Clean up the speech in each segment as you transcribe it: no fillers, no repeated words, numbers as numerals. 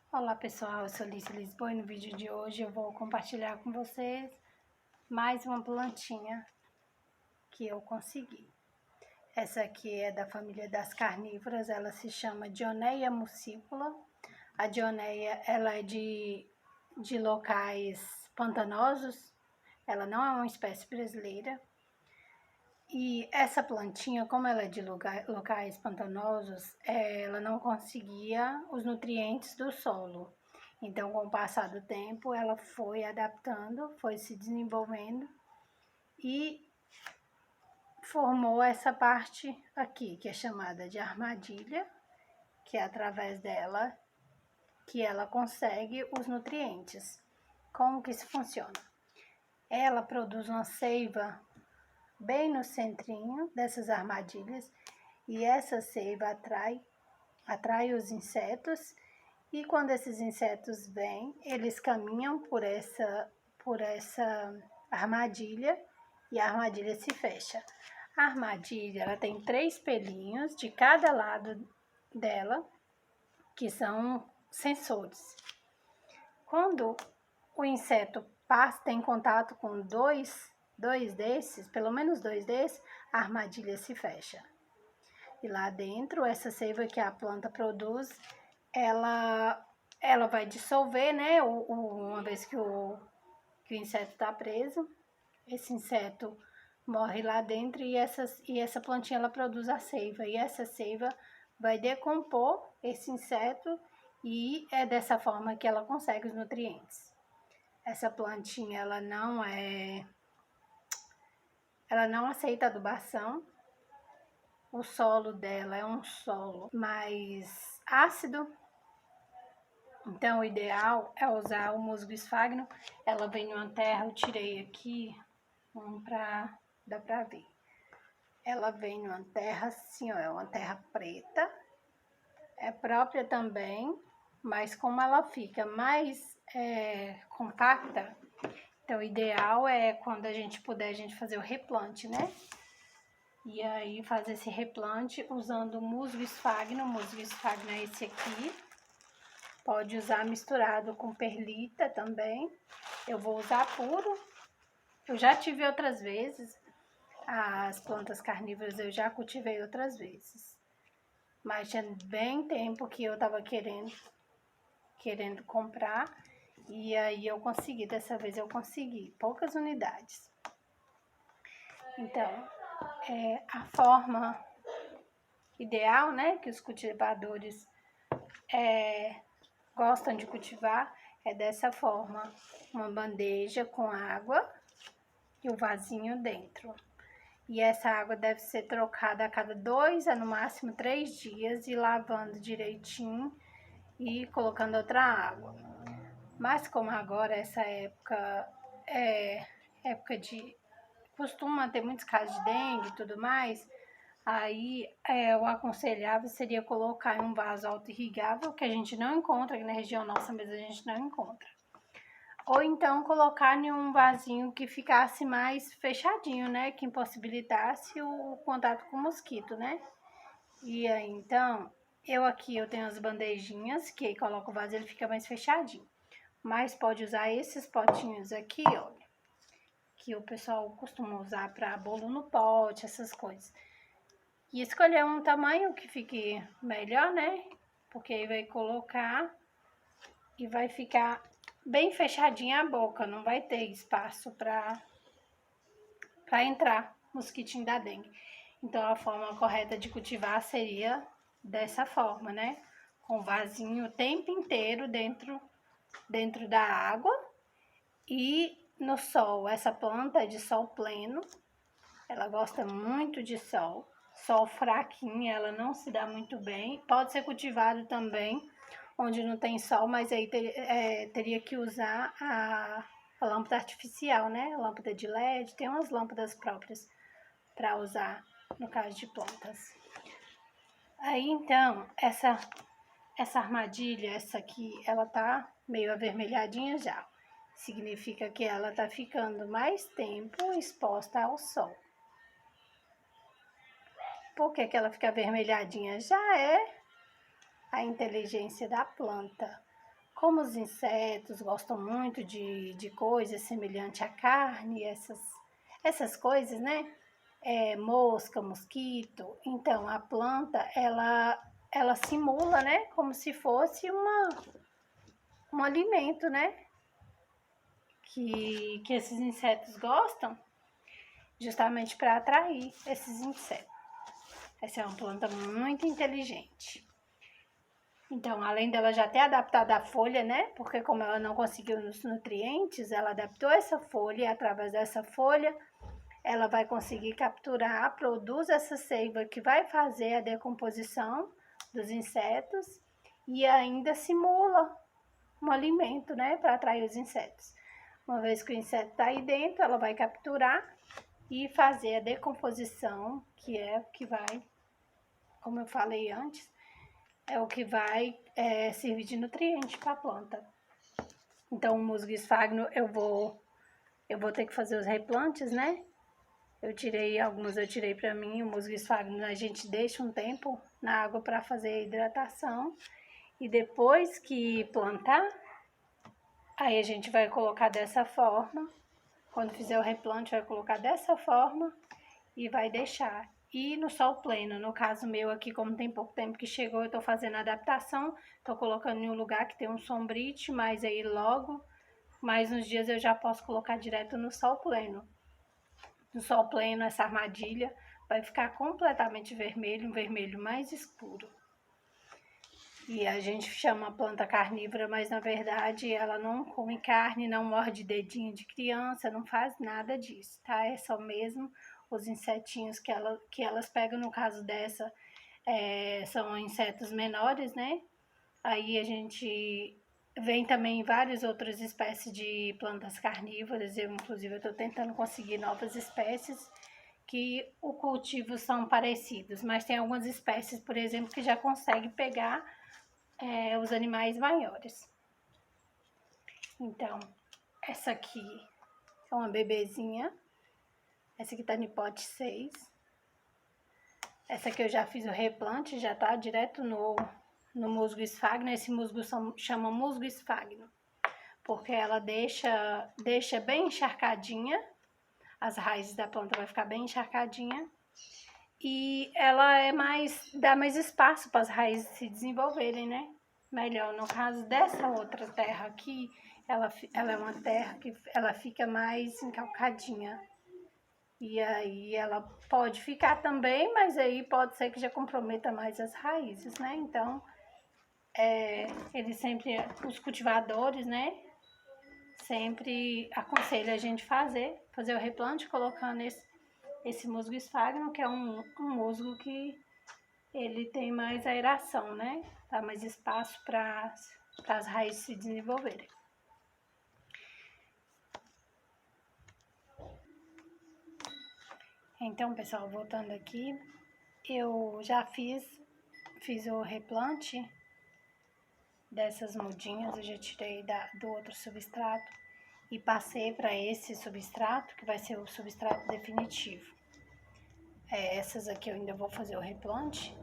Olá pessoal, eu sou Alice Lisboa e no vídeo de hoje eu vou compartilhar com vocês mais uma plantinha que eu consegui. Essa aqui é da família das carnívoras, ela se chama Dioneia muscipula. A Dioneia, ela é de locais pantanosos, ela não é uma espécie brasileira. E essa plantinha, como ela é de locais pantanosos, ela não conseguia os nutrientes do solo. Então, com o passar do tempo, ela foi adaptando, foi se desenvolvendo e formou essa parte aqui, que é chamada de armadilha, que é através dela que ela consegue os nutrientes. Como que isso funciona? Ela produz uma seiva bem no centrinho dessas armadilhas e essa seiva atrai os insetos, e quando esses insetos vêm, eles caminham por essa armadilha e a armadilha se fecha. A armadilha, ela tem 3 pelinhos de cada lado dela, que são sensores. Quando o inseto tem contato com dois desses, pelo menos 2 desses, a armadilha se fecha. E lá dentro, essa seiva que a planta produz, ela vai dissolver, né? Uma vez que o inseto está preso, esse inseto morre lá dentro e essa plantinha ela produz a seiva. E essa seiva vai decompor esse inseto e é dessa forma que ela consegue os nutrientes. Essa plantinha ela não aceita adubação. O solo dela é um solo mais ácido, então o ideal é usar o musgo esfagno. Ela vem numa terra, eu tirei aqui, dá pra ver. Ela vem numa terra assim, ó, é uma terra preta, é própria também, mas como ela fica mais compacta, então o ideal é quando a gente puder, a gente fazer o replante, né? E aí fazer esse replante usando o musgo esfagno. O musgo esfagno é esse aqui. Pode usar misturado com perlita também. Eu vou usar puro. Eu já tive outras vezes. As plantas carnívoras eu já cultivei outras vezes. Mas tinha bem tempo que eu tava querendo comprar. E aí eu consegui, dessa vez eu consegui. Poucas unidades. Então, a forma ideal, né, que os cultivadores gostam de cultivar é dessa forma: uma bandeja com água e o vasinho dentro. E essa água deve ser trocada a cada 2 a no máximo 3 dias e lavando direitinho e colocando outra água. Mas como agora essa época é época de costuma ter muitos casos de dengue e tudo mais, aí o aconselhável seria colocar em um vaso auto-irrigável, que a gente não encontra aqui na região nossa, mas a gente não encontra. Ou então colocar em um vasinho que ficasse mais fechadinho, né? Que impossibilitasse o contato com o mosquito, né? E aí, então, eu tenho as bandejinhas, que aí coloco o vaso e ele fica mais fechadinho. Mas pode usar esses potinhos aqui, olha, que o pessoal costuma usar para bolo no pote, essas coisas. E escolher um tamanho que fique melhor, né? Porque aí vai colocar e vai ficar bem fechadinha a boca, não vai ter espaço para entrar mosquitinho da dengue. Então a forma correta de cultivar seria dessa forma, né? Com o vasinho o tempo inteiro dentro da água e no sol. Essa planta é de sol pleno, ela gosta muito de sol. Sol fraquinho, ela não se dá muito bem. Pode ser cultivado também onde não tem sol, mas aí teria que usar a lâmpada artificial, né? A lâmpada de LED, tem umas lâmpadas próprias para usar no caso de plantas. Aí então, essa armadilha, essa aqui, ela tá meio avermelhadinha já. Significa que ela tá ficando mais tempo exposta ao sol. Por que ela fica avermelhadinha? Já é a inteligência da planta. Como os insetos gostam muito de coisas semelhantes à carne, essas coisas, né? Mosca, mosquito. Então, a planta, ela simula, né? Como se fosse um alimento, né? Que esses insetos gostam, justamente para atrair esses insetos. Essa é uma planta muito inteligente. Então, além dela já ter adaptado a folha, né? Porque como ela não conseguiu os nutrientes, ela adaptou essa folha e através dessa folha ela vai conseguir capturar, produz essa seiva que vai fazer a decomposição dos insetos e ainda simula um alimento, né? Para atrair os insetos. Uma vez que o inseto está aí dentro, ela vai capturar e fazer a decomposição, que é o que vai, como eu falei antes, é o que vai servir de nutriente para a planta. Então, o musgo esfagno eu vou ter que fazer os replantes, né? Eu tirei para mim. O musgo esfagno a gente deixa um tempo na água para fazer a hidratação. E depois que plantar, aí a gente vai colocar dessa forma. Quando fizer o replante, vai colocar dessa forma e vai deixar. E no sol pleno, no caso meu aqui, como tem pouco tempo que chegou, eu tô fazendo a adaptação, tô colocando em um lugar que tem um sombrite, mas aí logo, mais uns dias eu já posso colocar direto no sol pleno. No sol pleno, essa armadilha vai ficar completamente vermelho, um vermelho mais escuro. E a gente chama a planta carnívora, mas na verdade ela não come carne, não morde dedinho de criança, não faz nada disso, tá? É só mesmo os insetinhos que elas pegam. No caso dessa, são insetos menores, né? Aí a gente vem também várias outras espécies de plantas carnívoras. Eu, inclusive, estou tentando conseguir novas espécies que o cultivo são parecidos, mas tem algumas espécies, por exemplo, que já conseguem pegar os animais maiores. Então, essa aqui é uma bebezinha. Essa aqui tá no pote 6. Essa aqui eu já fiz o replante, já tá direto no musgo esfagno. Esse musgo chama musgo esfagno, porque ela deixa bem encharcadinha. As raízes da planta vai ficar bem encharcadinha. E ela dá mais espaço para as raízes se desenvolverem, né? Melhor. No caso dessa outra terra aqui, ela é uma terra que ela fica mais encalcadinha. E aí ela pode ficar também, mas aí pode ser que já comprometa mais as raízes, né? Então, eles sempre, os cultivadores, né? Sempre aconselham a gente fazer o replante colocando esse musgo esfagno, que é um musgo que ele tem mais aeração, né? Dá mais espaço para as raízes se desenvolverem. Então, pessoal, voltando aqui, eu já fiz o replante dessas mudinhas, eu já tirei do outro substrato e passei para esse substrato, que vai ser o substrato definitivo. Essas aqui eu ainda vou fazer o replante,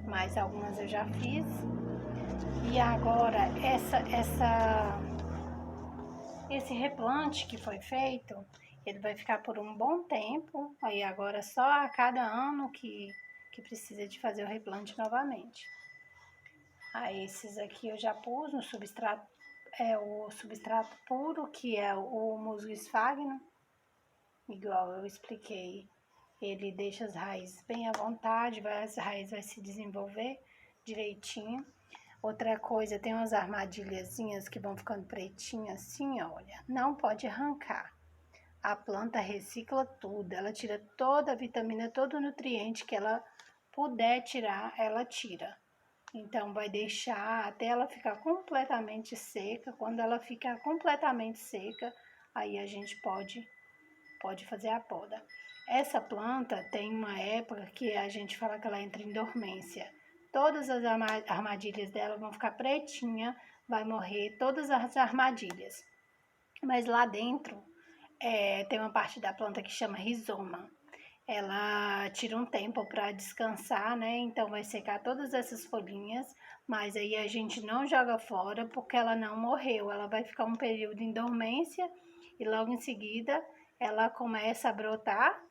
mas algumas eu já fiz. E agora, esse replante que foi feito, ele vai ficar por um bom tempo. Aí agora só a cada ano que precisa de fazer o replante novamente. Aí esses aqui eu já pus no substrato, o substrato puro, que é o musgo esfagno. Igual eu expliquei, ele deixa as raízes bem à vontade, as raízes vai se desenvolver direitinho. Outra coisa, tem umas armadilhazinhas que vão ficando pretinhas assim, olha, não pode arrancar. A planta recicla tudo, ela tira toda a vitamina, todo o nutriente que ela puder tirar, ela tira. Então, vai deixar até ela ficar completamente seca. Quando ela ficar completamente seca, aí a gente pode fazer a poda. Essa planta tem uma época que a gente fala que ela entra em dormência. Todas as armadilhas dela vão ficar pretinha, vai morrer todas as armadilhas. Mas lá dentro tem uma parte da planta que chama rizoma. ela tira um tempo para descansar, né? Então vai secar todas essas folhinhas, mas aí a gente não joga fora porque ela não morreu. Ela vai ficar um período em dormência e logo em seguida ela começa a brotar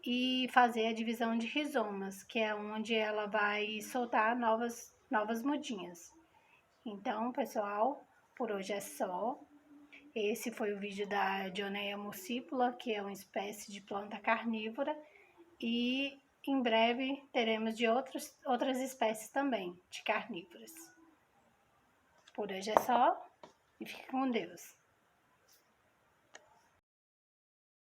e fazer a divisão de rizomas, que é onde ela vai soltar novas mudinhas. Então, pessoal, por hoje é só. Esse foi o vídeo da Dioneia muscipula, que é uma espécie de planta carnívora, e em breve teremos de outras espécies também, de carnívoras. Por hoje é só e fique com Deus.